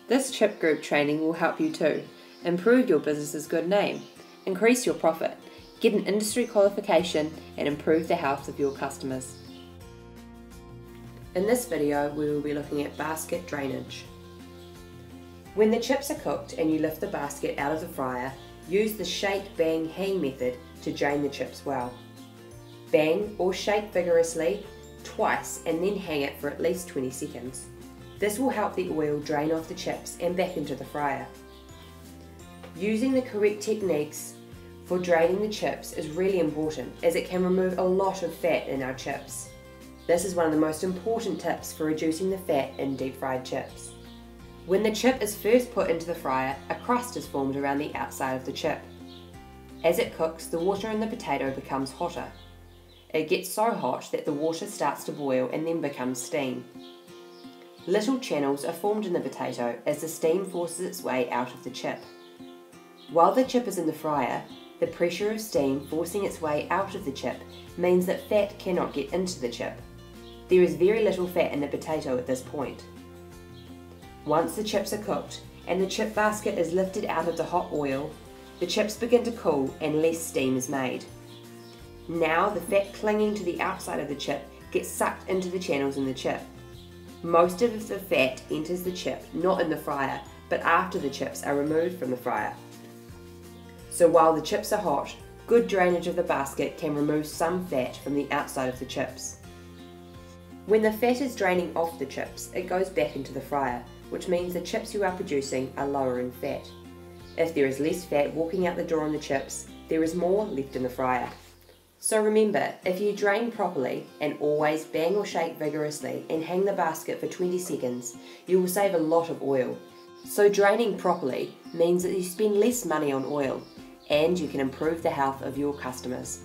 This chip group training will help you too. Improve your business's good name, increase your profit, get an industry qualification, and improve the health of your customers. In this video, we will be looking at basket drainage. When the chips are cooked and you lift the basket out of the fryer, use the shake, bang, hang method to drain the chips well. Bang or shake vigorously twice and then hang it for at least 20 seconds. This will help the oil drain off the chips and back into the fryer. Using the correct techniques for draining the chips is really important, as it can remove a lot of fat in our chips. This is one of the most important tips for reducing the fat in deep fried chips. When the chip is first put into the fryer, a crust is formed around the outside of the chip. As it cooks, the water in the potato becomes hotter. It gets so hot that the water starts to boil and then becomes steam. Little channels are formed in the potato as the steam forces its way out of the chip. While the chip is in the fryer, the pressure of steam forcing its way out of the chip means that fat cannot get into the chip. There is very little fat in the potato at this point. Once the chips are cooked and the chip basket is lifted out of the hot oil, the chips begin to cool and less steam is made. Now the fat clinging to the outside of the chip gets sucked into the channels in the chip. Most of the fat enters the chip not in the fryer, but after the chips are removed from the fryer. So while the chips are hot, good drainage of the basket can remove some fat from the outside of the chips. When the fat is draining off the chips, it goes back into the fryer, which means the chips you are producing are lower in fat. If there is less fat walking out the door on the chips, there is more left in the fryer. So remember, if you drain properly and always bang or shake vigorously and hang the basket for 20 seconds, you will save a lot of oil. So draining properly means that you spend less money on oil and you can improve the health of your customers.